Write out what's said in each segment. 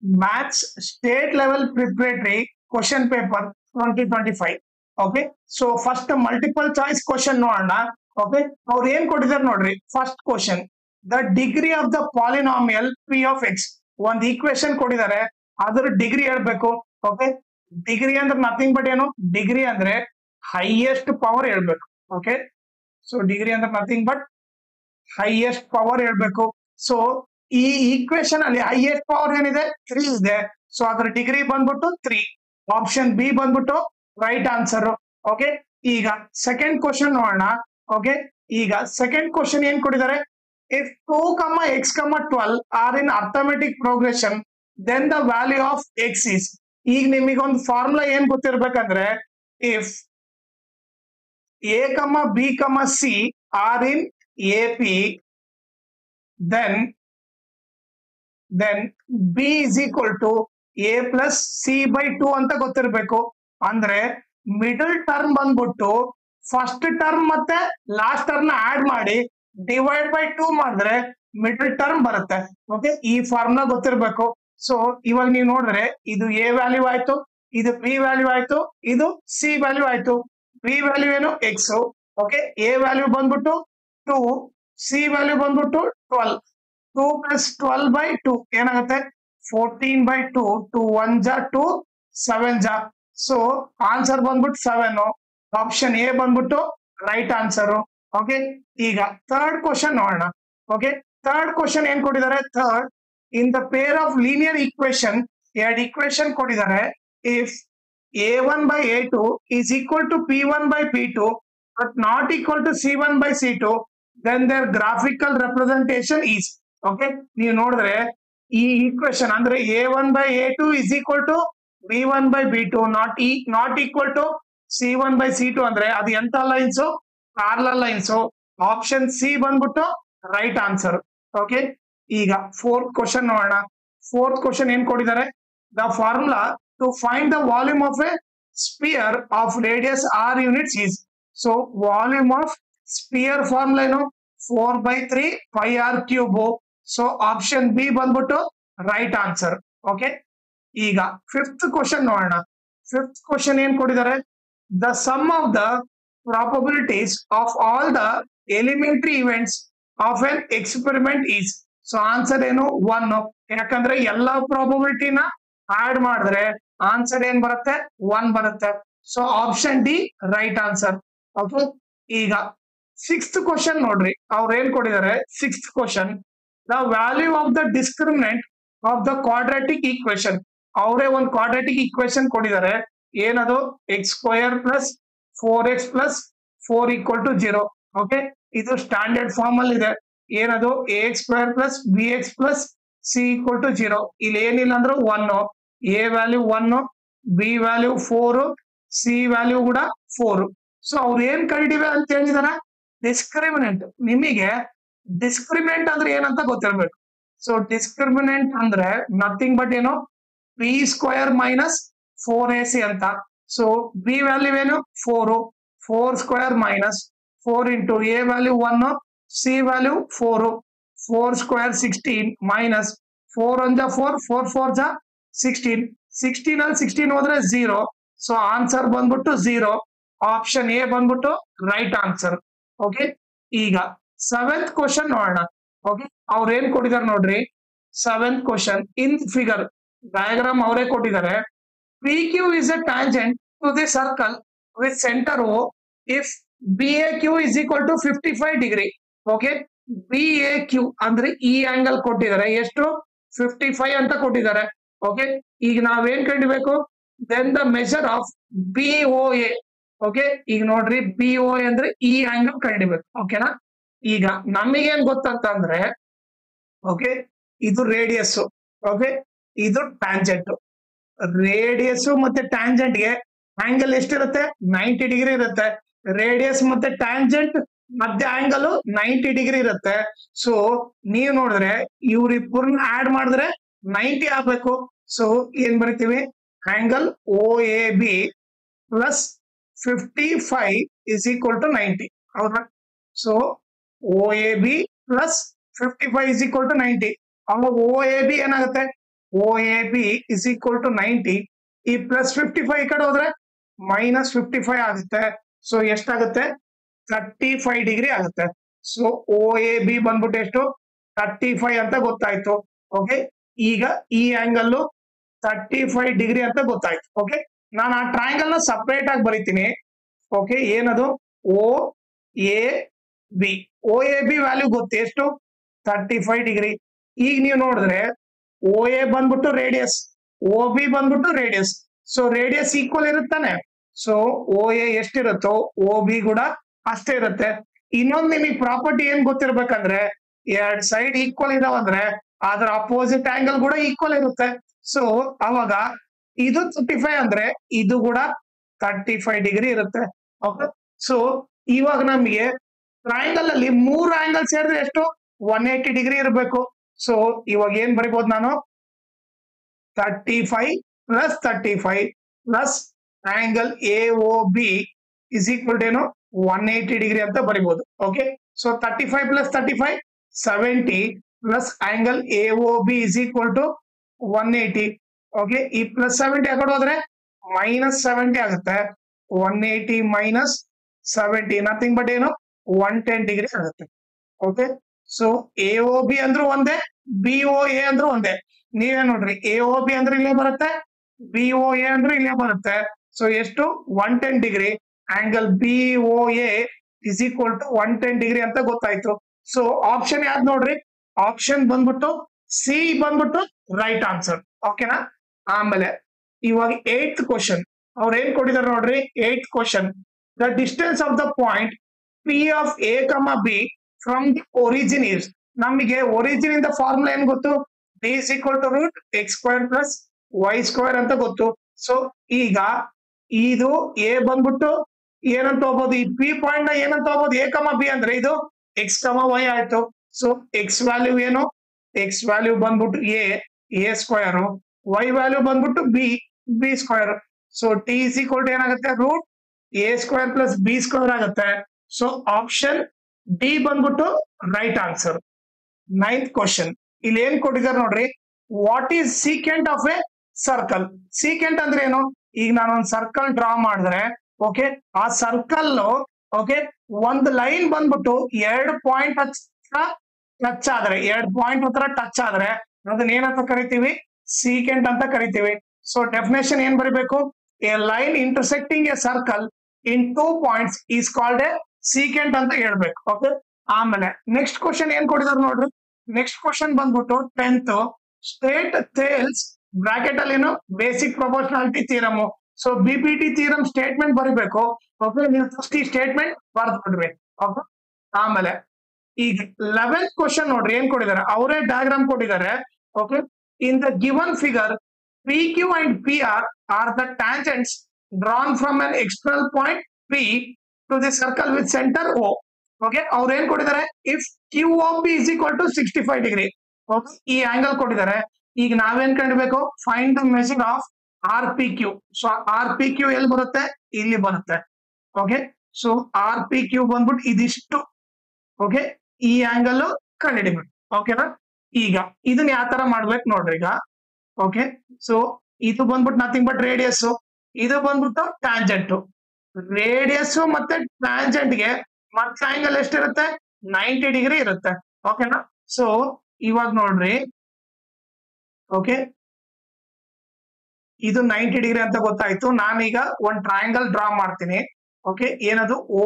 Maths State Level Preparatory Question Paper 2025. Okay, so first multiple choice question ನೋಡೋಣ. Okay, ಅವ್ರು ಏನ್ ಕೊಟ್ಟಿದ್ದಾರೆ ನೋಡ್ರಿ. First question, the degree of the polynomial P of X. ಒಂದ್ equation ಕೊಟ್ಟಿದ್ದಾರೆ, ಅದ್ರ ಡಿಗ್ರಿ ಹೇಳ್ಬೇಕು. ಓಕೆ, ಡಿಗ್ರಿ ಅಂದ್ರೆ ನಥಿಂಗ್ ಬಟ್ ಏನು, ಡಿಗ್ರಿ ಅಂದ್ರೆ ಹೈಯೆಸ್ಟ್ ಪವರ್ ಹೇಳ್ಬೇಕು. ಓಕೆ, ಸೊ ಡಿಗ್ರಿ ಅಂದ್ರೆ ನಥಿಂಗ್ ಬಟ್ ಹೈಯೆಸ್ಟ್ ಪವರ್ ಹೇಳ್ಬೇಕು. ಸೊ ಈ ಈಕ್ವೇಶನ್ ಅಲ್ಲಿ ಹೈಯೆಸ್ಟ್ ಪವರ್ ಏನಿದೆ, 3 ಇದೆ. ಸೊ ಅದ್ರ ಡಿಗ್ರಿ ಬಂದ್ಬಿಟ್ಟು 3. ಆಪ್ಷನ್ ಬಿ ಬಂದ್ಬಿಟ್ಟು ರೈಟ್ ಆನ್ಸರ್. ಓಕೆ, ಈಗ ಸೆಕೆಂಡ್ ಕ್ವಶನ್ ನೋಡೋಣ. ಓಕೆ, ಈಗ ಸೆಕೆಂಡ್ ಕ್ವಶನ್ ಏನ್ ಕೊಟ್ಟಿದ್ದಾರೆ, if 2, x, 12 are in arithmetic progression then the value of x is. ಈಗ ನಿಮಗೊಂದು ಫಾರ್ಮುಲಾ ಏನ್ ಗೊತ್ತಿರ್ಬೇಕಂದ್ರೆ, if a, b, c are in AP, then b is equal to a plus c by 2 ಅಂತ ಗೊತ್ತಿರ್ಬೇಕು. ಅಂದ್ರೆ middle term ಬಂದ್ಬಿಟ್ಟು first term ಮತ್ತೆ last term ನ ಆಡ್ ಮಾಡಿ ಡಿವೈಡ್ ಬೈ 2 ಮಾಡಿದ್ರೆ ಮಿಡಲ್ ಟರ್ಮ್ ಬರುತ್ತೆ. ಓಕೆ, ಈ ಫಾರ್ಮುಲಾ ಗೊತ್ತಿರ್ಬೇಕು. ಸೊ ಇವಾಗ ನೀವು ನೋಡಿದ್ರೆ ಇದು a ವ್ಯಾಲ್ಯೂ ಆಯ್ತು, ಇದು b ವ್ಯಾಲ್ಯೂ ಆಯ್ತು, ಇದು c ವ್ಯಾಲ್ಯೂ ಆಯ್ತು. b ವ್ಯಾಲ್ಯೂ ಏನು, x. ಓಕೆ, a ವ್ಯಾಲ್ಯೂ ಬಂದ್ಬಿಟ್ಟು 2, c ವ್ಯಾಲ್ಯೂ ಬಂದ್ಬಿಟ್ಟು 12. 2 plus 12 by 2 ಏನಾಗುತ್ತೆ, 14 by 2. 2 1 ಜಾ 2, 7 ಜಾ. ಸೊ ಆನ್ಸರ್ ಬಂದ್ಬಿಟ್ಟು 7. ಆಪ್ಷನ್ ಎ ಬಂದ್ಬಿಟ್ಟು ರೈಟ್ ಆನ್ಸರ್. ಓಕೆ, ಈಗ ಥರ್ಡ್ ಕ್ವಶನ್ ನೋಡೋಣ. ಓಕೆ, ಥರ್ಡ್ ಕ್ವಶನ್ ಏನ್ ಕೊಟ್ಟಿದ್ದಾರೆ, third, in the pair of linear equation, ಎರಡು ಈಕ್ವೇಶನ್ ಕೊಟ್ಟಿದ್ದಾರೆ. If a1 by a2 is equal to p1 by p2 but not equal to c1 by c2, then their graphical representation is. Okay, ನೀವು ನೋಡಿದ್ರೆ ಈ equation ಅಂದ್ರೆ a1 by a2 is equal to b1 by b2 not equal to c1 by c2 ಅಂದ್ರೆ ಅದು ಎಂತ lines, parallel lines. Option C ಬಂದ್ಬಿಟ್ಟು right answer. Okay, ಈಗ fourth question ನೋಡೋಣ. ಫೋರ್ತ್ ಕ್ವಶನ್ ಏನ್ ಕೊಟ್ಟಿದ್ದಾರೆ, the formula to find the volume of a sphere of radius r units is. So volume of sphere formula ಏನು, 4/3 pi r cube. So option B ಬಂದ್ಬಿಟ್ಟು right answer. Okay, ಈಗ fifth question ನೋಡೋಣ. Fifth question ಏನ್ ಕೊಟ್ಟಿದ್ದಾರೆ, the sum of the probabilities of all the elementary events of N experiment is. So answer ಏನು, 1. ಯಾಕಂದ್ರೆ ಎಲ್ಲಾ ಪ್ರಾಬಬಿಲಿಟಿನ add ಮಾಡಿದ್ರೆ ಆನ್ಸರ್ ಏನ್ ಬರುತ್ತೆ, 1 ಬರುತ್ತೆ. So option D right answer. Okay, ಈಗ ಸಿಕ್ಸ್ತ್ ಕ್ವಶನ್ ನೋಡ್ರಿ, ಅವ್ರು ಏನ್ ಕೊಟ್ಟಿದ್ದಾರೆ, sixth question, the value of the discriminant of the quadratic equation. ಅವರೇ ಒಂದು ಕ್ವಾಡ್ರಾಟಿಕ್ ಈಕ್ವೇಶನ್ ಕೊಟ್ಟಿದ್ದಾರೆ. ಏನದು, x² plus 4x plus 4 equal to 0. Okay, ಇದು ಸ್ಟ್ಯಾಂಡರ್ಡ್ ಫಾರ್ಮ್ ಅಲ್ಲಿ ಇದೆ. ಏನದು, ax² plus bx plus c equal to 0. ಇಲ್ಲಿ ಏನಿಲ್ಲ ಅಂದ್ರೆ 1. a value 1, b value 4, c value ಕೂಡ 4. ಸೊ ಅವ್ರು ಏನ್ ಕಂಡಿವೆ ಅಂತ ಹೇಳಿದಾರೆ, ಡಿಸ್ಕ್ರಿಮಿನೆಂಟ್. ನಿಮಗೆ ಡಿಸ್ಕ್ರಿಮಿನೆಂಟ್ ಅಂದ್ರೆ ಏನಂತ ಗೊತ್ತಿರ್ಬೇಕು. ಸೊ ಡಿಸ್ಕ್ರಿಮಿನೆಂಟ್ ಅಂದ್ರೆ ನಥಿಂಗ್ ಬಟ್ ಏನು, p² minus 4ac ಅಂತ. ಸೊ b ವ್ಯಾಲ್ಯೂ ಏನು, 4. 4² minus 4 into a value 1, c value 4. 4² 16 minus 4 1 ಜಾ 4, 4 4 ಜಾ 16. 16 ಅಲ್ಲಿ 16 ಹೋದ್ರೆ 0. ಸೊ ಆನ್ಸರ್ ಬಂದ್ಬಿಟ್ಟು 0. ಆಪ್ಷನ್ ಎ ಬಂದ್ಬಿಟ್ಟು ರೈಟ್ ಆನ್ಸರ್. ಓಕೆ, ಈಗ ಸೆವೆಂತ್ ಕ್ವಶನ್ ನೋಡೋಣ. ಓಕೆ, ಅವ್ರು ಏನ್ ಕೊಟ್ಟಿದ್ದಾರೆ ನೋಡ್ರಿ, seventh question in figure diagram ಅವರೇ ಕೊಟ್ಟಿದ್ದಾರೆ. P Q is a tangent to the circle with centre O if BAQ is equal to 55 degree. Okay, BAQ ಅಂದ್ರೆ ಈ ಆಂಗಲ್ ಕೊಟ್ಟಿದ್ದಾರೆ, ಎಷ್ಟು, 55 ಅಂತ ಕೊಟ್ಟಿದ್ದಾರೆ. ಓಕೆ, ಈಗ ನಾವೇನ್ ಕಂಡಿಬೇಕು, then the measure of BOA. Okay, ಈಗ ನೋಡ್ರಿ BOA ಅಂದ್ರೆ ಈ ಆಂಗಲ್ ಕಂಡಿಬೇಕು. ಓಕೆನಾ, ಈಗ ನಮಗೇನ್ ಗೊತ್ತಂತಂದ್ರೆ, ಓಕೆ, ಇದು ರೇಡಿಯಸ್, ಓಕೆ, ಇದು ಟ್ಯಾಂಜೆಂಟ್. ರೇಡಿಯಸ್ ಮತ್ತೆ ಟ್ಯಾಂಜೆಂಟ್ ಗೆ ಆಂಗಲ್ ಎಷ್ಟಿರುತ್ತೆ, 90 ಡಿಗ್ರಿ ಇರುತ್ತೆ. ರೇಡಿಯಸ್ ಮತ್ತೆ ಟ್ಯಾಂಜೆಂಟ್ ಮಧ್ಯ ಆಂಗಲ್ 90 ಡಿಗ್ರಿ ಇರುತ್ತೆ. ಸೊ ನೀವು ನೋಡಿದ್ರೆ ಇವ್ರಿಬ್ಬರನ್ನ ಆಡ್ ಮಾಡಿದ್ರೆ 90 ಆಗ್ಬೇಕು. ಸೊ ಏನ್ ಬರಿತೀವಿ, angle OAB plus 55 is equal to 90. ಹೌದಾ, so OAB plus 55 is equal to 90. ಅವಾಗ OAB ಏನಾಗುತ್ತೆ, O A B is equal to 90. ಈ ಪ್ಲಸ್ 55 ಈ ಕಡೆ ಹೋದ್ರೆ ಮೈನಸ್ 55 ಆಗುತ್ತೆ. ಸೊ ಎಷ್ಟಾಗುತ್ತೆ? 35 ಡಿಗ್ರಿ ಆಗುತ್ತೆ. ಸೊ ಒ ಎ ಬಿ ಬಂದ್ಬಿಟ್ಟು ಎಷ್ಟು? 35 ಅಂತ ಗೊತ್ತಾಯ್ತು. ಓಕೆ, ಈಗ ಈ ಆಂಗಲ್ 35 ಡಿಗ್ರಿ ಅಂತ ಗೊತ್ತಾಯ್ತು. ಓಕೆ, ನಾನು ಆ ಟ್ರಯಾಂಗಲ್ ನ ಸಪರೇಟ್ ಆಗಿ ಬರೀತೀನಿ. ಓಕೆ, ಏನದು? O A B. O A B value ಗೊತ್ತು ಎಷ್ಟು? 35 ಡಿಗ್ರಿ. ಈಗ ನೀವು ನೋಡಿದ್ರೆ ಒ ಎ ಬಂದ್ಬಿಟ್ಟು ರೇಡಿಯಸ್, ಒ ಬಿ ಬಂದ್ಬಿಟ್ಟು ರೇಡಿಯಸ್. ಸೊ ರೇಡಿಯಸ್ ಈಕ್ವಲ್ ಇರುತ್ತಾನೆ. ಸೊ ಒ ಎ ಎಷ್ಟಿರುತ್ತೋ ಒ ಬಿ ಕೂಡ ಅಷ್ಟೇ ಇರುತ್ತೆ. ಇನ್ನೊಂದು ನಿಮಗೆ ಪ್ರಾಪರ್ಟಿ ಏನ್ ಗೊತ್ತಿರ್ಬೇಕಂದ್ರೆ, ಎರಡ್ ಸೈಡ್ ಈಕ್ವಲ್ ಇದಾವಂದ್ರೆ ಅದ್ರ ಅಪೋಸಿಟ್ ಆಂಗಲ್ ಕೂಡ ಈಕ್ವಲ್ ಇರುತ್ತೆ. ಸೊ ಅವಾಗ ಇದು 35 ಅಂದ್ರೆ ಇದು ಕೂಡ 35 ಡಿಗ್ರಿ ಇರುತ್ತೆ. ಓಕೆ, ಸೊ ಇವಾಗ ನಮಗೆ ಟ್ರಯಾಂಗಲ್ ಅಲ್ಲಿ 3 ಆಂಗಲ್ ಸೇರಿದ್ರೆ ಎಷ್ಟು? 180 ಡಿಗ್ರಿ ಇರಬೇಕು. ಸೊ ಇವಾಗ ಏನ್ ಬರಿಬಹುದು ನಾನು? 35 plus 35 plus angle A O B is equal to ಏನು? 180 ಡಿಗ್ರಿ ಅಂತ ಬರಿಬಹುದು. Okay, so 35 plus 35 70 plus angle A O B is equal to 180. Okay, ಈ ಪ್ಲಸ್ 70 ಆ ಕಡೆ ಹೋದ್ರೆ ಮೈನಸ್ 70 ಆಗುತ್ತೆ. 180 ಮೈನಸ್ 70 ನಥಿಂಗ್ ಬಟ್ ಏನು? 110 ಡಿಗ್ರಿ ಆಗುತ್ತೆ. Okay, so A O B ಅಂದ್ರೂ ಒಂದೇ, ಬಿ ಒ ಎ ಅಂದ್ರೂ ಒಂದೇ. ನೀವೇ ನೋಡ್ರಿ, ಎ ಒ ಬಿ ಅಂದ್ರೆ ಇಲ್ಲೇ ಬರುತ್ತೆ, ಬಿ ಒ ಎ ಅಂದ್ರೆ ಇಲ್ಲೇ ಬರುತ್ತೆ. ಸೊ ಎಷ್ಟು? 110 degree. Angle B O A is equal to 110 degree ಅಂತ ಗೊತ್ತಾಯ್ತು. ಸೊ ಆಪ್ಷನ್ ಯಾವ್ದು ನೋಡ್ರಿ? ಆಪ್ಷನ್ ಬಂದ್ಬಿಟ್ಟು ಸಿ ಬಂದ್ಬಿಟ್ಟು ರೈಟ್ ಆನ್ಸರ್. ಓಕೆನಾ? ಆಮೇಲೆ ಇವಾಗ 8th ಕ್ವಶನ್ ಅವ್ರು ಏನ್ ಕೊಟ್ಟಿದ್ದಾರೆ ನೋಡ್ರಿ. 8th question, the distance of the point P of A comma B from the origin is. ನಮಗೆ ಒರಿಜಿನ್ ಇಂದ ಫಾರ್ಮುಲಾ ಏನ್ ಗೊತ್ತು? D is equal to root X square plus Y square ಅಂತ ಗೊತ್ತು. ಸೊ ಈಗ ಇದು ಎ ಬಂದ್ಬಿಟ್ಟು ಏನಂತ ಹೋಗ್ಬೋದು? ಈ ಪಿ ಪಾಯಿಂಟ್ ನ ಏನಂತ ಹೋಗ್ಬೋದು? ಎ ಕಮ ಬಿ ಅಂದ್ರೆ ಇದು ಎಕ್ಸ್ ಕಮ ವೈ ಆಯ್ತು. ಸೊ ಎಕ್ಸ್ ವ್ಯಾಲ್ಯೂ ಏನು? ಎಕ್ಸ್ ವ್ಯಾಲ್ಯೂ ಬಂದ್ಬಿಟ್ಟು ಎ ಸ್ಕ್ವೇರ್, ವೈ ವ್ಯಾಲ್ಯೂ ಬಂದ್ಬಿಟ್ಟು B square. So T is equal to ಏನಾಗುತ್ತೆ? Root A square plus B square ಆಗುತ್ತೆ. ಸೊ ಆಪ್ಷನ್ ಡಿ ಬಂದ್ಬಿಟ್ಟು right answer. 9th question ಇಲ್ಲಿ ಏನ್ ಕೊಟ್ಟಿದ್ದಾರೆ ನೋಡ್ರಿ. What is secant of a circle? Secant ಅಂದ್ರೆ ಏನು? ಈಗ ನಾನು ಒಂದು ಸರ್ಕಲ್ ಡ್ರಾ ಮಾಡಿದ್ರೆ, ಓಕೆ, ಆ ಸರ್ಕಲ್ ಓಕೆ ಒಂದು ಲೈನ್ ಬಂದ್ಬಿಟ್ಟು 2 ಪಾಯಿಂಟ್ ಟಚ್ ಆದ್ರೆ, 2 ಪಾಯಿಂಟ್ ಹತ್ರ ಟಚ್ ಆದ್ರೆ ಅದನ್ನ ಏನಂತ ಕರಿತೀವಿ? ಸೀಕೆಂಟ್ ಅಂತ ಕರಿತೀವಿ. ಸೊ ಡೆಫಿನೇಷನ್ ಏನ್ ಬರಿಬೇಕು? A line intersecting A circle in 2 points is called A secant ಅಂತ ಹೇಳ್ಬೇಕು. ಓಕೆ, ಆಮೇಲೆ ನೆಕ್ಸ್ಟ್ ಕ್ವಶನ್ ಏನ್ ಕೊಟ್ಟಿದ್ದಾರೆ ನೋಡ್ರಿ. ನೆಕ್ಸ್ಟ್ ಕ್ವಶನ್ ಬಂದ್ಬಿಟ್ಟು 10th ಸ್ಟೇಟ್ ಥೇಲ್ಸ್ ಬ್ರಾಕೆಟ್ ಅಲ್ಲಿ ಏನು? Basic proportionality theorem. So BPT theorem statement ಬರಿಬೇಕು. ಓಕೆ, ನೀವು ಫಸ್ಟ್ ಈ ಸ್ಟೇಟ್ಮೆಂಟ್ ಬರ್ದು ಬಿಡ್ಬೇಕು. ಓಕೆ, ಆಮೇಲೆ ಈಗ 11th ಕ್ವಶನ್ ನೋಡ್ರಿ ಏನ್ ಕೊಟ್ಟಿದ್ದಾರೆ. ಅವರೇ ಡಯಾಗ್ರಾಮ್ ಕೊಟ್ಟಿದ್ದಾರೆ. Okay, in the given figure P Q and P R the tangents drawn from an external point P to the circle with centre O. Okay, ಅವ್ರು ಏನ್ ಕೊಟ್ಟಿದ್ದಾರೆ? If Q of P is equal to 65 degree. Okay, ಈ angle ಕೊಟ್ಟಿದ್ದಾರೆ. ಈಗ ನಾವೇನ್ ಕಂಡಿಬೇಕು? Find the measure of R P Q. So R P Q ಎಲ್ಲಿ ಬರುತ್ತೆ? ಇಲ್ಲಿ ಬರುತ್ತೆ. Okay, so R P Q ಬಂದ್ಬಿಟ್ಟು ಇದಿಷ್ಟು. ಓಕೆ, ಈ ಆಂಗಲ್ ಕಂಡುಹಿಡಿಬೇಕು. ಓಕೆನಾ? ಈಗ ಇದನ್ನ ಯಾವ ತರ ಮಾಡ್ಬೇಕು ನೋಡ್ರಿ. ಈಗ ಓಕೆ, ಸೊ ಇದು ಬಂದ್ಬಿಟ್ಟು ನಥಿಂಗ್ ಬಟ್ ರೇಡಿಯಸ್, ಇದು ಬಂದ್ಬಿಟ್ಟು ಟ್ಯಾಂಜೆಂಟ್. ರೇಡಿಯಸ್ ಮತ್ತೆ ಟ್ಯಾಂಜೆಂಟ್ ಗೆ ಮತ್ತೆ ಆಂಗಲ್ ಎಷ್ಟಿರುತ್ತೆ? 90 ಡಿಗ್ರಿ ಇರುತ್ತೆ. ಓಕೆನಾ? ಸೊ ಇವಾಗ ನೋಡ್ರಿ, ಓಕೆ, ಇದು 90 ಡಿಗ್ರಿ ಅಂತ ಗೊತ್ತಾಯ್ತು. ನಾನೀಗ ಒಂದು ಟ್ರಯಾಂಗಲ್ ಡ್ರಾ ಮಾಡ್ತೀನಿ. ಓಕೆ, ಏನದು? O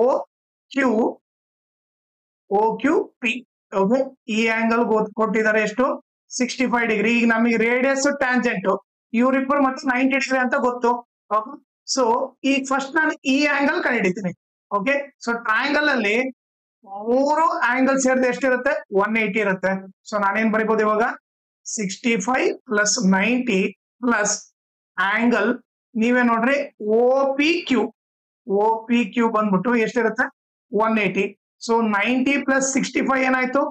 Q P. ಓಕೆ, ಈ ಆಂಗಲ್ ಕೊಟ್ಟಿದ್ದಾರೆ ಎಷ್ಟು? 65 ಡಿಗ್ರಿ. ಈಗ ನಮಗೆ ರೇಡಿಯಸ್ ಟ್ಯಾಂಜೆಂಟ್ ಇವ್ರಿಬ್ರು ಮತ್ತೆ 90 ಡಿಗ್ರಿ ಅಂತ ಗೊತ್ತು. ಓಕೆ, ಸೊ ಈಗ ಫಸ್ಟ್ ನಾನು ಈ ಆಂಗಲ್ ಕಂಡುಹಿಡಿತೀನಿ. ಓಕೆ, ಸೊ ಟ್ರಯಾಂಗಲ್ ಅಲ್ಲಿ 3 ಆಂಗಲ್ ಸೇರಿದ್ರೆ ಎಷ್ಟಿರುತ್ತೆ? 180 ಇರುತ್ತೆ. ಸೊ ನಾನೇನ್ ಬರಿಬಹುದು ಇವಾಗ? 65 ಪ್ಲಸ್ 90 ಪ್ಲಸ್ ಆಂಗಲ್ ನೀವೇ ನೋಡ್ರಿ ಓ ಪಿ ಕ್ಯೂ ಬಂದ್ಬಿಟ್ಟು ಎಷ್ಟಿರುತ್ತೆ? 180. ಸೊ 90 ಪ್ಲಸ್ 65 ಏನಾಯ್ತು?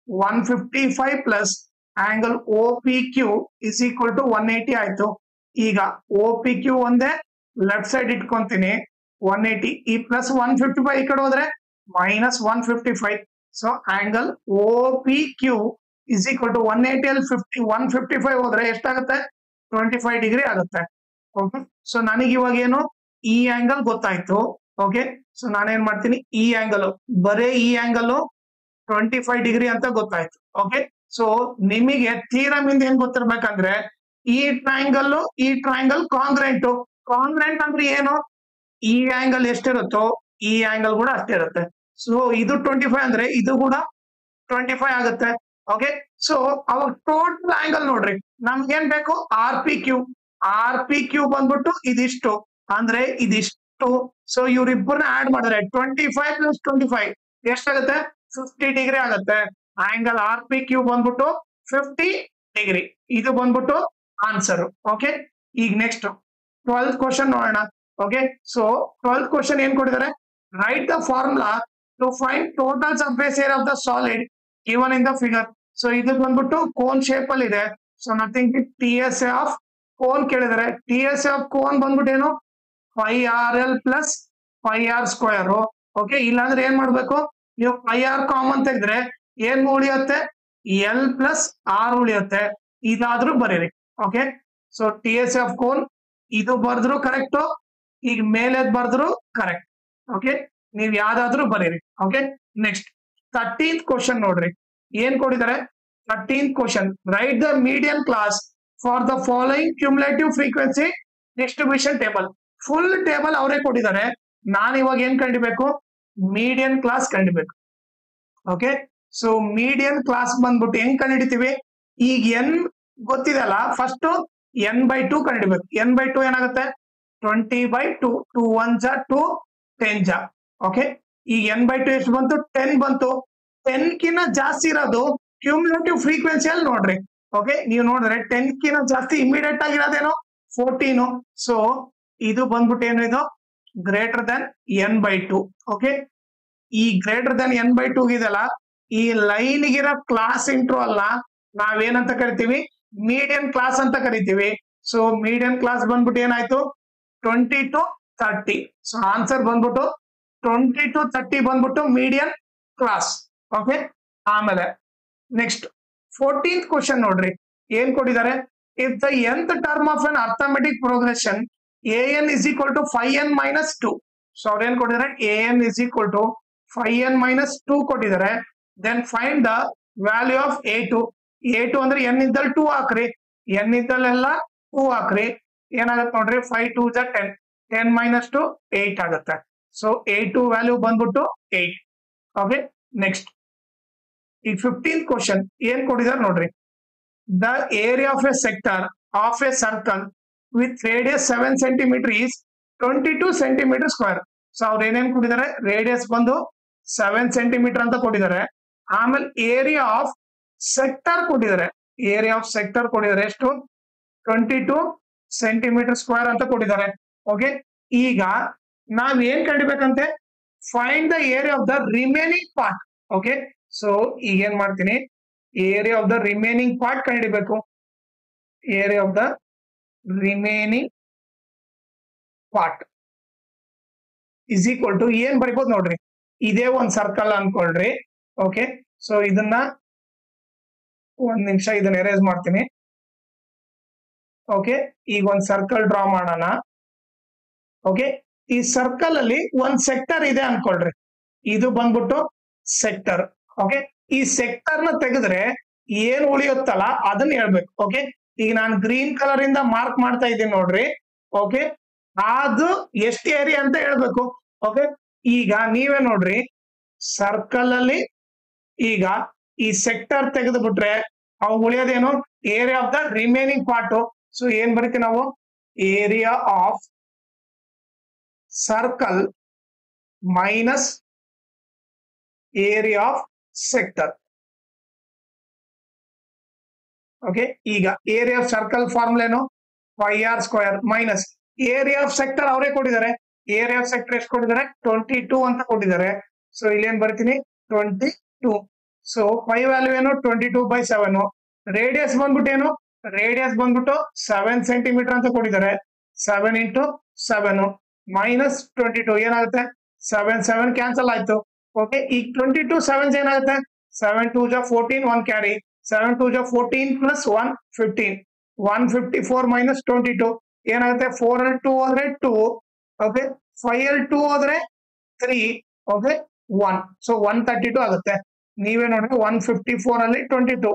155 plus angle O P Q is equal to 180 ಆಯ್ತು. ಈಗ ಓ ಪಿ ಕ್ಯೂ ಒಂದೇ ಲೆಫ್ಟ್ ಸೈಡ್ ಇಟ್ಕೊಂತೀನಿ. 180 ಈ ಪ್ಲಸ್ 155 ಈ ಕಡೆ ಹೋದ್ರೆ minus 155. So angle O P Q is equal to 180 ಅಲ್ಲಿ 155 ಹೋದ್ರೆ ಎಷ್ಟಾಗುತ್ತೆ 25 ಡಿಗ್ರಿ ಆಗುತ್ತೆ. ಓಕೆ, ಸೊ ನನಗೆ ಇವಾಗ ಏನು ಈ ಆಂಗಲ್ ಗೊತ್ತಾಯ್ತು. ಓಕೆ, ಸೊ ನಾನೇನ್ ಮಾಡ್ತೀನಿ, ಈ ಆಂಗಲ್ ಬರೇ ಈ ಆಂಗಲ್ 25 ಡಿಗ್ರಿ ಅಂತ ಗೊತ್ತಾಯ್ತು. ಓಕೆ, ಸೊ ನಿಮಗೆ ಥೀರಮ್ ಇಂದ ಏನ್ ಗೊತ್ತಿರ್ಬೇಕಂದ್ರೆ ಈ ಟ್ರಯಾಂಗಲ್ ಕಾಂಗ್ರೆಂಟ್. ಕಾಂಗ್ರೆಂಟ್ ಅಂದ್ರೆ ಏನು, ಈ ಆಂಗಲ್ ಎಷ್ಟಿರುತ್ತೋ ಈ ಆಂಗಲ್ ಕೂಡ ಅಷ್ಟೇ ಇರುತ್ತೆ. ಸೊ ಇದು 25 ಅಂದ್ರೆ ಇದು ಕೂಡ 25 ಆಗುತ್ತೆ. ಓಕೆ, ಸೊ ಅವಾಗ ಟೋಟಲ್ ಆಂಗಲ್ ನೋಡ್ರಿ ನಮ್ಗೆ ಏನ್ ಬೇಕು, ಆರ್ ಪಿ ಕ್ಯೂ ಬಂದ್ಬಿಟ್ಟು ಇದಿಷ್ಟು ಅಂದ್ರೆ ಇದಿಷ್ಟು. ಸೊ ಇವ್ರಿಬ್ಬರನ್ನ ಆಡ್ ಮಾಡಿದ್ರೆ 25 ಪ್ಲಸ್ 25 ಎಷ್ಟಾಗುತ್ತೆ, 50 ಡಿಗ್ರಿ ಆಗುತ್ತೆ. ಆಂಗಲ್ ಆರ್ ಪಿ ಕ್ಯೂ ಬಂದ್ಬಿಟ್ಟು 50 ಡಿಗ್ರಿ. ಇದು ಬಂದ್ಬಿಟ್ಟು ಆನ್ಸರ್. ಓಕೆ, ಈಗ ನೆಕ್ಸ್ಟ್ 12th ಕ್ವಶನ್ ನೋಡೋಣ. ಓಕೆ, ಸೊ 12th ಕ್ವಶನ್ ಏನ್ ಕೊಟ್ಟಿದ್ದಾರೆ, write the formula to find total surface area of the solid given in the figure. So ಇದು ಬಂದ್ಬಿಟ್ಟು ಕೋನ್ ಶೇಪ್ ಅಲ್ಲಿ ಇದೆ. So nothing T S A of cone ಕೇಳಿದರೆ, T S A of cone ಬಂದ್ಬಿಟ್ಟು ಏನು 5RL plus 5R square. Okay, ಇಲ್ಲಾಂದ್ರೆ ಏನ್ ಮಾಡ್ಬೇಕು, ನೀವು 5R ಕಾಮನ್ ತೆಗೆದ್ರೆ ಏನ್ ಉಳಿಯುತ್ತೆ, ಎಲ್ ಪ್ಲಸ್ ಆರ್ ಉಳಿಯುತ್ತೆ. ಇದಾದ್ರೂ ಬರೀರಿ. Okay, so T S F cone ಇದು ಬರ್ದ್ರು ಕರೆಕ್ಟ್, ಈಗ ಮೇಲೆ ಬರ್ದ್ರು ಕರೆಕ್ಟ್. ಓಕೆ, ನೀವ್ ಯಾವ್ದಾದ್ರು ಬರೀರಿ. ಓಕೆ, ನೆಕ್ಸ್ಟ್ 13th ಕ್ವಶನ್ ನೋಡ್ರಿ ಏನ್ ಕೊಟ್ಟಿದ್ದಾರೆ. 13th question, write the median class for the following cumulative frequency distribution table. Full table ಅವರೇ ಕೊಟ್ಟಿದ್ದಾರೆ. ನಾನು ಇವಾಗ ಏನ್ ಕಂಡಿಬೇಕು, ಮೀಡಿಯನ್ ಕ್ಲಾಸ್ ಕಂಡಿಬೇಕು. ಓಕೆ, ಸೊ ಮೀಡಿಯನ್ ಕ್ಲಾಸ್ ಬಂದ್ಬಿಟ್ಟು ಹೆಂಗ್ ಕಂಡಿಡಿತೀವಿ, ಈಗ ಎನ್ ಗೊತ್ತಿದೆಲ್ಲ, ಫಸ್ಟ್ n/2 ಕಂಡಿಡ್ಬೇಕು. n/2 ಏನಾಗುತ್ತೆ 20/2, 2 1 ಜಾ 2 10 ಜಾ. ಓಕೆ, ಈಗ n/2 ಎಷ್ಟು ಬಂತು, 10 ಬಂತು. 10 ಕಿನ್ನ ಜಾಸ್ತಿ ಇರೋದು ಕ್ಯುಮುಲೇಟಿವ್ ಫ್ರೀಕ್ವೆನ್ಸಿ ಅಲ್ಲಿ ನೋಡ್ರಿ. ಓಕೆ, ನೀವು ನೋಡಿದ್ರೆ 10 ಕಿನ್ನ ಜಾಸ್ತಿ ಇಮಿಡಿಯೇಟ್ ಆಗಿರೋದೇನೋ 14. ಸೊ ಇದು ಬಂದ್ಬಿಟ್ಟು ಏನು, ಇದು ಗ್ರೇಟರ್ ದನ್ n/2. ಓಕೆ, ಈ ಗ್ರೇಟರ್ ದನ್ n/2 ಇದೆಲ್ಲ ಈ ಲೈನ್ ಗಿರೋ ಕ್ಲಾಸ್ ಇಂಟರ್ವಲ್ ನ ನಾವೇನಂತ ಕರಿತೀವಿ, ಮೀಡಿಯನ್ ಕ್ಲಾಸ್ ಅಂತ ಕರಿತೀವಿ. ಸೊ ಮೀಡಿಯನ್ ಕ್ಲಾಸ್ ಬಂದ್ಬಿಟ್ಟು ಏನಾಯ್ತು 20 to 30. ಸೊ ಆನ್ಸರ್ ಬಂದ್ಬಿಟ್ಟು 20 to 30 ಬಂದ್ಬಿಟ್ಟು ಮೀಡಿಯನ್ ಕ್ಲಾಸ್. ಓಕೆ, ಆಮೇಲೆ ನೆಕ್ಸ್ಟ್ 14th ಕ್ವಶನ್ ನೋಡ್ರಿ ಏನ್ ಕೊಟ್ಟಿದ್ದಾರೆ. If the nth term of an arithmetic progression an is equal to 5n minus 2. So ಅವ್ರು ಏನ್ ಕೊಟ್ಟಿದ್ದಾರೆ, an is equal to 5n minus 2 ಕೊಟ್ಟಿದ್ದಾರೆ. Then find the value of a2. ಅಂದ್ರೆ n ಇದ್ದಲ್ಲಿ 2 ಹಾಕ್ರಿ, n ಇದ್ದಲ್ಲೆಲ್ಲ 2 ಹಾಕ್ರಿ. ಏನಾಗುತ್ತೆ ನೋಡ್ರಿ, 5 2 ಜಾ 10, 10 minus 2 8 ಆಗುತ್ತೆ. ಸೊ a2 ವ್ಯಾಲ್ಯೂ ಬಂದ್ಬಿಟ್ಟು 8. ಓಕೆ, ನೆಕ್ಸ್ಟ್ ಈ 15th ಕ್ವಶನ್ ಏನ್ ಕೊಟ್ಟಿದ್ದಾರೆ ನೋಡ್ರಿ. The area of A sector of a circle with radius 7 centimetre is 22 centimetre square. So ಅವ್ರು ಏನೇನ್ ಕೊಟ್ಟಿದ್ದಾರೆ, ರೇಡಿಯಸ್ ಬಂದು 7 ಸೆಂಟಿಮೀಟರ್ ಅಂತ ಕೊಟ್ಟಿದ್ದಾರೆ. ಆಮೇಲೆ ಏರಿಯಾ ಆಫ್ ಸೆಕ್ಟರ್ ಕೊಟ್ಟಿದ್ದಾರೆ. ಏರಿಯಾ ಆಫ್ ಸೆಕ್ಟರ್ ಕೊಟ್ಟಿದ್ದಾರೆ ಎಷ್ಟು, 22 ಸೆಂಟಿಮೀಟರ್ ಸ್ಕ್ವೇರ್ ಅಂತ ಕೊಟ್ಟಿದ್ದಾರೆ. ಓಕೆ, ಈಗ ನಾವ್ ಏನ್ ಕಂಡಿಬೇಕಂತೆ, find the area of the remaining part. Okay, so ಈಗ ಏನ್ ಮಾಡ್ತೀನಿ, area of the remaining part ಕಂಡಿಬೇಕು. Area of the remaining part is equal to ಏನ್ ಬರಿಬೋದು ನೋಡ್ರಿ, ಇದೇ ಒಂದ್ ಸರ್ಕಲ್ ಅನ್ಕೊಳ್ರಿ. ಓಕೆ, ಸೊ ಇದನ್ನ ಒಂದ್ ನಿಮಿಷ ಇದನ್ನ ಎರೇಸ್ ಮಾಡ್ತೀನಿ. ಓಕೆ, ಈಗ ಒಂದ್ ಸರ್ಕಲ್ ಡ್ರಾ ಮಾಡೋಣ. ಓಕೆ, ಈ ಸರ್ಕಲ್ ಅಲ್ಲಿ ಒಂದ್ ಸೆಕ್ಟರ್ ಇದೆ ಅನ್ಕೊಳ್ರಿ, ಇದು ಬಂದ್ಬಿಟ್ಟು ಸೆಕ್ಟರ್. ಓಕೆ, ಈ ಸೆಕ್ಟರ್ ನ ತೆಗೆದ್ರೆ ಏನ್ ಉಳಿಯುತ್ತಲ್ಲ ಅದನ್ನ ಹೇಳ್ಬೇಕು. ಓಕೆ, ಈಗ ನಾನು ಗ್ರೀನ್ ಕಲರ್ ಇಂದ ಮಾರ್ಕ್ ಮಾಡ್ತಾ ಇದ್ದೀನಿ ನೋಡ್ರಿ. ಓಕೆ, ಅದು ಎಷ್ಟು ಏರಿಯಾ ಅಂತ ಹೇಳ್ಬೇಕು. ಓಕೆ, ಈಗ ನೀವೇ ನೋಡ್ರಿ, ಸರ್ಕಲ್ ಅಲ್ಲಿ ಈಗ ಈ ಸೆಕ್ಟರ್ ತೆಗೆದು ಬಿಟ್ರೆ ಅವು ಉಳಿಯೋದೇನು, area of the remaining part. So ಏನ್ ಬರೀತೀವಿ ನಾವು, area of circle minus area of sector. Okay, ಈಗ ಏರಿಯಾ ಆಫ್ ಸರ್ಕಲ್ ಫಾರ್ಮುಲಾ ಏನು, 5R square minus area of sector ಅವರೇ ಕೊಟ್ಟಿದ್ದಾರೆ. ಏರಿಯಾ ಆಫ್ ಸೆಕ್ಟರ್ ಎಷ್ಟು ಕೊಟ್ಟಿದ್ದಾರೆ, 22 ಅಂತ ಕೊಟ್ಟಿದ್ದಾರೆ. ಸೊ ಇಲ್ಲಿ ಏನ್ ಬರ್ತೀನಿ, 22. ಸೊ 5 ವ್ಯಾಲ್ಯೂ ಏನು, 22/7. ರೇಡಿಯಸ್ ಬಂದ್ಬಿಟ್ಟು ಏನು, ರೇಡಿಯಸ್ ಬಂದ್ಬಿಟ್ಟು 7 ಸೆಂಟಿಮೀಟರ್ ಅಂತ ಕೊಟ್ಟಿದ್ದಾರೆ. 7 into 7 ಮೈನಸ್ 22 ಏನಾಗುತ್ತೆ, 7 7 ಕ್ಯಾನ್ಸಲ್ ಆಯ್ತು. ಓಕೆ, ಈಗ 22 7 ಏನಾಗುತ್ತೆ, 7 2 ಜಾ 14, 1 ಕ್ಯಾರಿ 7 2 ಜಾ 14 ಪ್ಲಸ್ 1 15 154 ಮೈನಸ್ 22 ಏನಾಗುತ್ತೆ 4 ಅಲ್ಲಿ 2 ಹೋದ್ರೆ 2 ಓಕೆ 5 ಅಲ್ಲಿ 2 ಹೋದ್ರೆ 3 ಓಕೆ 1 ಸೊ 132 ಆಗುತ್ತೆ ನೀವೇ ನೋಡ್ರಿ 154 ಅಲ್ಲಿ 22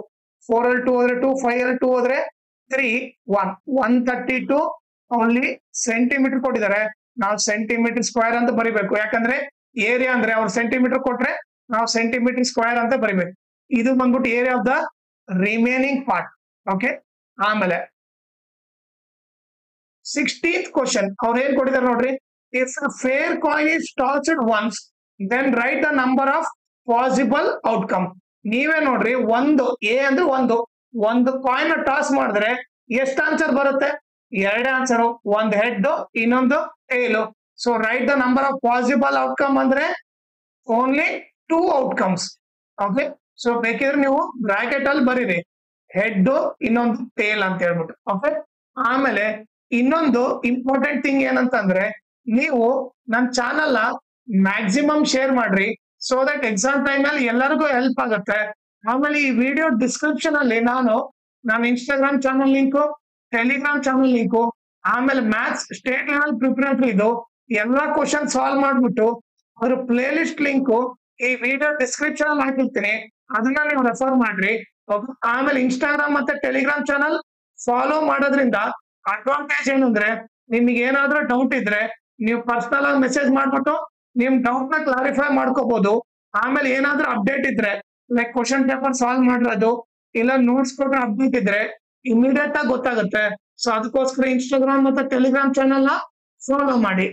4 ಅಲ್ಲಿ 2 ಹೋದ್ರೆ 2 5 ಅಲ್ಲಿ 2 ಹೋದ್ರೆ 3 1 132 ಓನ್ಲಿ ಸೆಂಟಿಮೀಟರ್ ಕೊಟ್ಟಿದ್ದಾರೆ ನಾವು ಸೆಂಟಿಮೀಟರ್ ಸ್ಕ್ವೇರ್ ಅಂತ ಬರಿಬೇಕು ಯಾಕಂದ್ರೆ ಏರಿಯಾ ಅಂದ್ರೆ ಅವ್ರು ಸೆಂಟಿಮೀಟರ್ ಕೊಟ್ರೆ ನಾವು ಸೆಂಟಿಮೀಟರ್ ಸ್ಕ್ವೇರ್ ಅಂತ ಬರಿಬೇಕು ಇದು ಬಂದ್ಬಿಟ್ಟು area of the remaining part okay ಆಮೇಲೆ 16th ಕ್ವಶನ್ ಅವ್ರು ಏನ್ ಕೊಟ್ಟಿದ್ದಾರೆ ನೋಡ್ರಿ if fair coin is tossed once then write the number of possible outcome ನೀವೇ ನೋಡ್ರಿ ಒಂದು ಎ ಅಂದ್ರೆ ಒಂದು ಕಾಯಿನ್ ಟಾಸ್ ಮಾಡಿದ್ರೆ ಎಷ್ಟು ಆನ್ಸರ್ ಬರುತ್ತೆ ಎರಡೇ ಆನ್ಸರ್ ಒಂದು ಹೆಡ್ ಇನ್ನೊಂದು tail so right the number of possible outcome ಅಂದ್ರೆ ಓನ್ಲಿ 2 ಔಟ್ಕಮ್ಸ್ ಓಕೆ ಸೊ ಬೇಕಿದ್ರೆ ನೀವು ಬ್ರಾಕೆಟ್ ಅಲ್ಲಿ ಬರೀರಿ ಹೆಡ್ ಇನ್ನೊಂದು ಟೇಲ್ ಅಂತ ಹೇಳ್ಬಿಟ್ಟು ಓಕೆ ಆಮೇಲೆ ಇನ್ನೊಂದು ಇಂಪಾರ್ಟೆಂಟ್ ಥಿಂಗ್ ಏನಂತಂದ್ರೆ ನೀವು ನನ್ನ ಚಾನಲ್ ಮ್ಯಾಕ್ಸಿಮಮ್ ಶೇರ್ ಮಾಡ್ರಿ ಸೊ ದಟ್ ಎಕ್ಸಾಮ್ ಟೈಮ್ ಅಲ್ಲಿ ಎಲ್ಲರಿಗೂ ಹೆಲ್ಪ್ ಆಗುತ್ತೆ ಆಮೇಲೆ ಈ ವಿಡಿಯೋ ಡಿಸ್ಕ್ರಿಪ್ಷನ್ ಅಲ್ಲಿ ನಾನು Instagram channel link Telegram channel link ಆಮೇಲೆ ಮ್ಯಾಥ್ಸ್ ಸ್ಟೇಟ್ ಲೆವೆಲ್ ಪ್ರಿಪರೇಟರಿ ಇದು ಎಲ್ಲಾ ಕ್ವಶನ್ ಸಾಲ್ವ್ ಮಾಡ್ಬಿಟ್ಟು ಅದ್ರ ಪ್ಲೇ ಲಿಸ್ಟ್ ಲಿಂಕು ಈ ವಿಡಿಯೋ ಡಿಸ್ಕ್ರಿಪ್ಷನ್ ಅಲ್ಲಿ ಹಾಕಿರ್ತೀನಿ ಅದನ್ನ ನೀವು ರೆಫರ್ ಮಾಡ್ರಿ ಆಮೇಲೆ ಇನ್ಸ್ಟಾಗ್ರಾಮ್ ಮತ್ತೆ ಟೆಲಿಗ್ರಾಮ್ ಚಾನಲ್ ಫಾಲೋ ಮಾಡೋದ್ರಿಂದ ಅಡ್ವಾಂಟೇಜ್ ಏನಂದ್ರೆ ನಿಮ್ಗೆ ಏನಾದ್ರೂ ಡೌಟ್ ಇದ್ರೆ ನೀವು ಪರ್ಸನಲ್ ಆಗಿ ಮೆಸೇಜ್ ಮಾಡ್ಬಿಟ್ಟು ನಿಮ್ ಡೌಟ್ ನ ಕ್ಲಾರಿಫೈ ಮಾಡ್ಕೋಬಹುದು ಆಮೇಲೆ ಏನಾದ್ರೂ ಅಪ್ಡೇಟ್ ಇದ್ರೆ ಲೈಕ್ ಕ್ವಶನ್ ಪೇಪರ್ ಸಾಲ್ವ್ ಮಾಡಿರೋದು ಇಲ್ಲ ನೋಟ್ಸ್ ಕೊಟ್ರೆ ಅಪ್ಡೇಟ್ ಇದ್ರೆ ಇಮಿಡಿಯೇಟ್ ಆಗಿ ಗೊತ್ತಾಗುತ್ತೆ ಸೊ ಅದಕ್ಕೋಸ್ಕರ ಇನ್ಸ್ಟಾಗ್ರಾಮ್ ಮತ್ತೆ ಟೆಲಿಗ್ರಾಮ್ ಚಾನಲ್ ನ ಫಾಲೋ ಮಾಡಿ